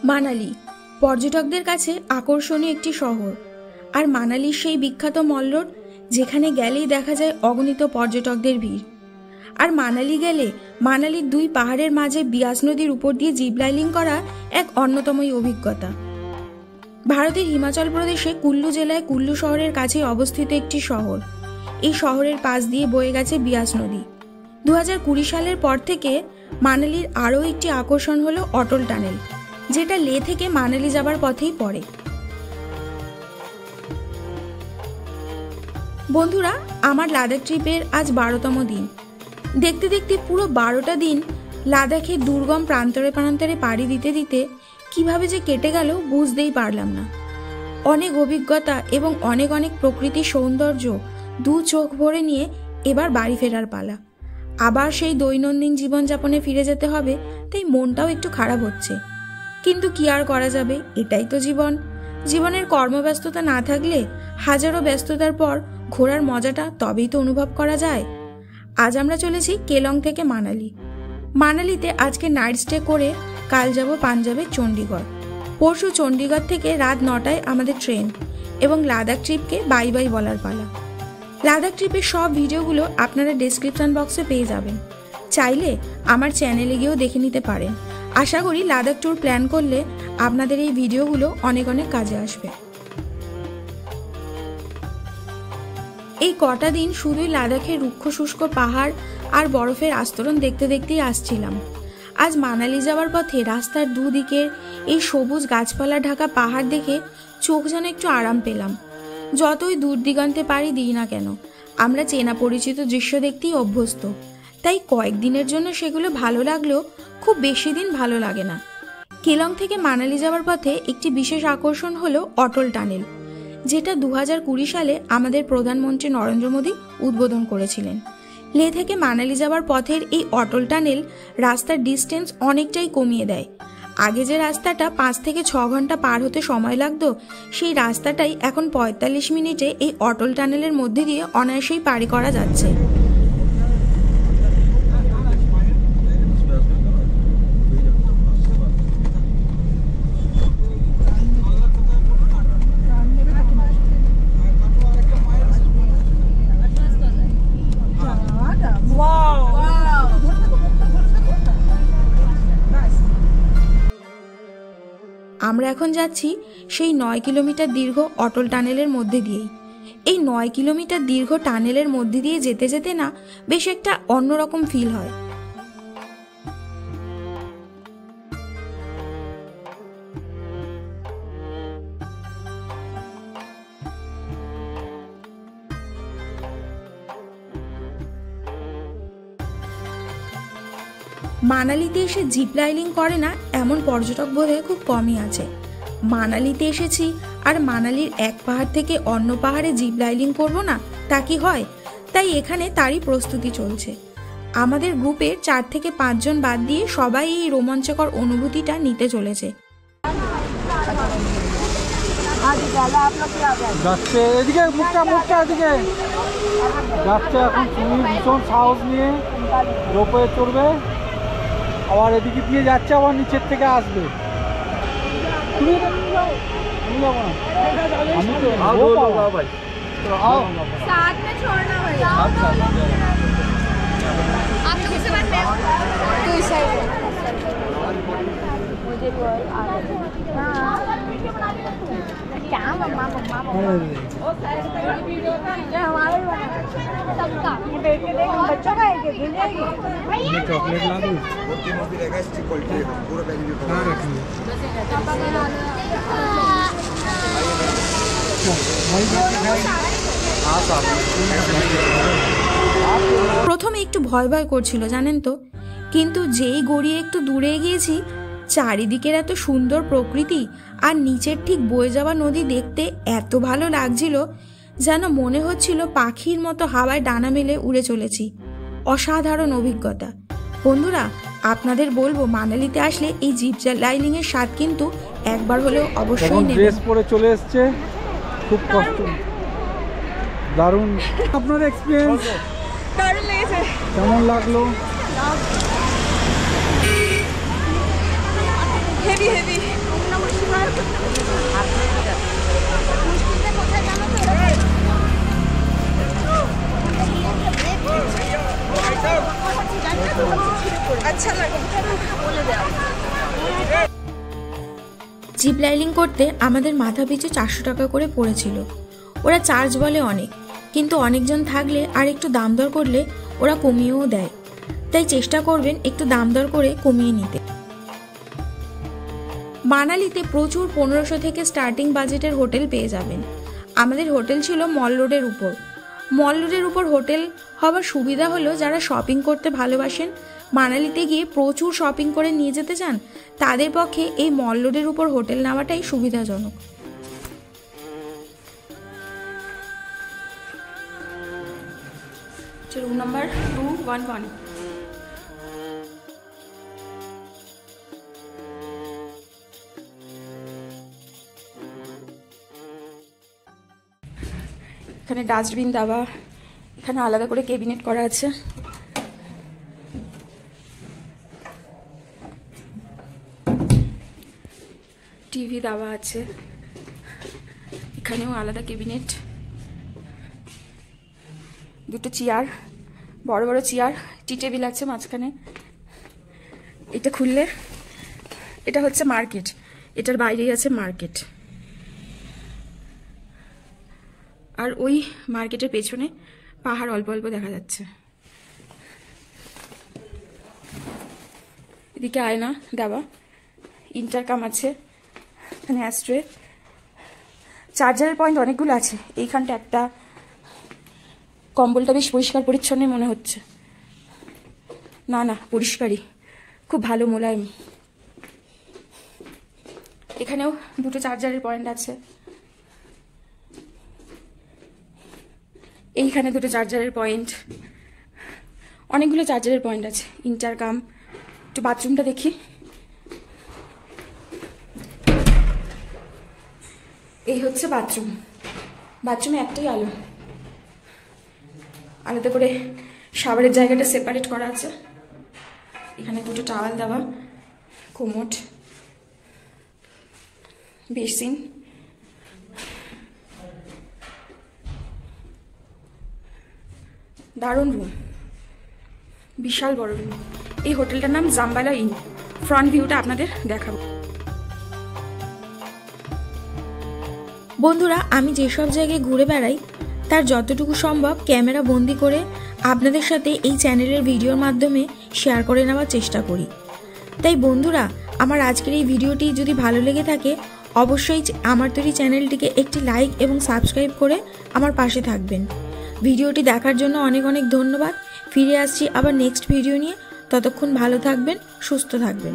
মানালি পর্যটকদের কাছে আকর্ষণীয় একটি শহর। আর মানালির সেই বিখ্যাত মল রোড, যেখানে গেলেই দেখা যায় অগণিত পর্যটকদের ভিড়। আর মানালি গেলে মানালির দুই পাহাড়ের মাঝে বিয়াস নদীর উপর দিয়ে জিপ লাইনিং করা এক অন্যতমই অভিজ্ঞতা। ভারতের হিমাচল প্রদেশে কুল্লু জেলায় কুল্লু শহরের কাছে অবস্থিত একটি শহর। এই শহরের পাশ দিয়ে বয়ে গেছে বিয়াস নদী। 2020 সালের পর থেকে মানালির আরও একটি আকর্ষণ হলো অটল টানেল, যেটা লে থেকে মানালি যাবার পথেই পড়ে। বন্ধুরা, আমার লাদাখ ট্রিপের আজ 12তম দিন। দেখতে দেখতে পুরো 12টা দিন লাদাখের দুর্গম প্রান্তরে প্রান্তরে পাড়ি দিতে দিতে কিভাবে যে কেটে গেল বুঝতেই পারলাম না। অনেক অভিজ্ঞতা এবং অনেক অনেক প্রকৃতির সৌন্দর্য দু চোখ ভরে নিয়ে এবার বাড়ি ফেরার পালা। আবার সেই দৈনন্দিন জীবনযাপনে ফিরে যেতে হবে, তাই মনটাও একটু খারাপ হচ্ছে। কিন্তু কি আর করা যাবে, এটাই তো জীবন। জীবনের কর্মব্যস্ততা না থাকলে হাজারো ব্যস্ততার পর ঘোরার মজাটা তবেই তো অনুভব করা যায়। আজ আমরা চলেছি কেলং থেকে মানালি। মানালিতে আজকে নাইট স্টে করে কাল যাব পাঞ্জাবের চণ্ডীগড়। পরশু চণ্ডীগড় থেকে রাত 9টায় আমাদের ট্রেন, এবং লাদাখ ট্রিপকে বাই বাই বলার পালা। লাদাখ ট্রিপের সব ভিডিওগুলো আপনারা ডেসক্রিপশন বক্সে পেয়ে যাবেন। চাইলে আমার চ্যানেলে গিয়েও দেখে নিতে পারেন। আশা করি লাদাখ ট্যুর প্ল্যান করলে আপনাদের এই ভিডিওগুলো অনেক অনেক কাজে আসবে। এই কটা দিন শুধুই লাদাখের রুক্ষ শুষ্ক পাহাড় আর বরফের আস্তরণ দেখতে দেখতেই আসছিলাম। আজ মানালি যাওয়ার পথে রাস্তার দুদিকের এই সবুজ গাছপালা ঢাকা পাহাড় দেখে চোখ যেন একটু আরাম পেলাম। যতই দূর দিগন্তে পাড়ি দিই না কেন, আমরা চেনা পরিচিত দৃশ্য দেখতেই অভ্যস্ত, তাই কয়েকদিনের জন্য সেগুলো ভালো লাগলেও খুব বেশি দিন ভালো লাগে না। কেলং থেকে মানালি যাওয়ার পথে একটি বিশেষ আকর্ষণ হলো অটল টানেল, যেটা 2020 সালে আমাদের প্রধানমন্ত্রী নরেন্দ্র মোদী উদ্বোধন করেছিলেন। লে থেকে মানালি যাওয়ার পথের এই অটল টানেল রাস্তার ডিস্টেন্স অনেকটাই কমিয়ে দেয়। আগে যে রাস্তাটা 5 থেকে 6 ঘন্টা পার হতে সময় লাগতো, সেই রাস্তাটাই এখন 45 মিনিটে এই অটল টানেলের মধ্যে দিয়ে অনায়াসেই পাড়ি করা যাচ্ছে। আমরা এখন যাচ্ছি সেই 9 কিলোমিটার দীর্ঘ অটল টানেলের মধ্যে দিয়েই। এই 9 কিলোমিটার দীর্ঘ টানেলের মধ্যে দিয়ে যেতে যেতে না বেশ একটা অন্যরকম ফিল হয়। মানালিতে এসে জিপ লাইনিং করে না এমন পর্যটক বোধহয় খুব কমই আছে। মানালিতে এসেছি আর মানালির এক পাহাড় থেকে অন্য পাহাড়ে জিপ লাইনিং করবো না, তা কি হয়? তাই এখানে তারই প্রস্তুতি চলছে। আমাদের গ্রুপে 4 থেকে 5 জন বাদ দিয়ে সবাই এই রোমাঞ্চকর অনুভূতিটা নিতে চলেছে। ভীষণ সাহস নিয়ে রোপে চড়বে, আবার এদিকে দিয়ে যাচ্ছে, আবার নিচের থেকে আসবে। তুমি যাবো না, আমি তো ভাই साथ में छोड़ना भाई। आप लोग इससे बात मैं तो इस साइड मुझे भी आ हां क्या मम्मा ओ सारे ये हमारा ही बना सबका, ये देख के देख बच्चों का है कि गिर जाएगी। ये चॉकलेट ला दूं, वो भी रहेगा, इसकी क्वालिटी है पूरा बैग में कहां रखिए पापा का ला लो। প্রথমে একটু ভয় ভয় করছিল জানেন তো, কিন্তু যেই গড়িয়ে একটু দূরে গিয়েছি, চারিদিকের এত সুন্দর প্রকৃতি আর নিচের ঠিক বয়ে যাওয়া নদী দেখতে এত ভালো লাগছিল, যেন মনে হচ্ছিল পাখির মতো হাওয়ায় ডানা মেলে উড়ে চলেছি। অসাধারণ অভিজ্ঞতা। বন্ধুরা, আপনাদের বলবো মানালিতে আসলে এই জিপ লাইনিং এর স্বাদ কিন্তু একবার হলেও অবশ্যই নেবেন। ড্রেস পরে চলে এসেছে, খুব কষ্ট, দারুণ। আপনার এক্সপেরিয়েন্স দারুণ লেগেছে, কেমন লাগলো? হেভি হেভি জিপ লাইনিং করতে আমাদের মাথা পিছু 400 টাকা করে পড়েছিল। ওরা চার্জ বলে অনেক, কিন্তু অনেকজন থাকলে আর একটু দাম দর করলে ওরা কমিয়েও দেয়, তাই চেষ্টা করবেন একটু দাম দর করে কমিয়ে নিতে। মানালিতে প্রচুর 1500 থেকে স্টার্টিং বাজেটের হোটেল পেয়ে যাবেন। আমাদের হোটেল ছিল মল রোডের উপর। মল রোডের উপর হোটেল হওয়ার সুবিধা হলো যারা শপিং করতে ভালোবাসেন, মানালিতে গিয়ে প্রচুর শপিং করে নিয়ে যেতে চান, তাদের পক্ষে এই মল রোডের উপর হোটেল নেওয়াটাই সুবিধাজনক। Room number 211। এখানে ডাস্টবিন দেওয়া, এখানে আলাদা করে ক্যাবিনেট করা আছে। টিভি দেওয়া আছে, এখানেও আলাদা ক্যাবিনেট, দুটো চেয়ার, বড় বড় চেয়ার, টি টেবিল আছে মাঝখানে। এটা খুললে এটা হচ্ছে মার্কেট, এটার বাইরেই আছে মার্কেট। আর ওই মার্কেটের পেছনে পাহাড় অল্প অল্প দেখা যাচ্ছে। এদিকে আয়না দেওয়া, ইন্টারকাম আছে, এখানে অ্যাস্ট্রে, চার্জারের পয়েন্ট অনেকগুলো আছে। এইখানটা একটা, কম্বলটা বেশ পরিষ্কার পরিচ্ছন্ন মনে হচ্ছে। না পরিষ্কারই, খুব ভালো মোলায়েম। এখানেও দুটো চার্জারের পয়েন্ট আছে, এইখানে দুটো চার্জারের পয়েন্ট, অনেকগুলো চার্জারের পয়েন্ট আছে। ইন্টারকাম। একটু বাথরুমটা দেখি। এই হচ্ছে বাথরুম। বাথরুমে একটাই আলো, আলাদা করে শাওয়ারের জায়গাটা সেপারেট করা আছে। এখানে দুটো টাওয়াল দেওয়া, কোমোড, বেসিন, দারুণ রুম, বিশাল বড় রুম। এই হোটেলটার নাম জাম্বালা ইন। ফ্রন্ট ভিউটা আপনাদের দেখাবো। বন্ধুরা, আমি যেসব জায়গায় ঘুরে বেড়াই তার যতটুকু সম্ভব ক্যামেরা বন্দি করে আপনাদের সাথে এই চ্যানেলের ভিডিওর মাধ্যমে শেয়ার করে নেওয়ার চেষ্টা করি। তাই বন্ধুরা, আমার আজকের এই ভিডিওটি যদি ভালো লেগে থাকে অবশ্যই আমার তৈরি চ্যানেলটিকে একটি লাইক এবং সাবস্ক্রাইব করে আমার পাশে থাকবেন। ভিডিওটি দেখার জন্য অনেক অনেক ধন্যবাদ। ফিরে আসছি আবার নেক্সট ভিডিও নিয়ে। ততক্ষণ ভালো থাকবেন, সুস্থ থাকবেন।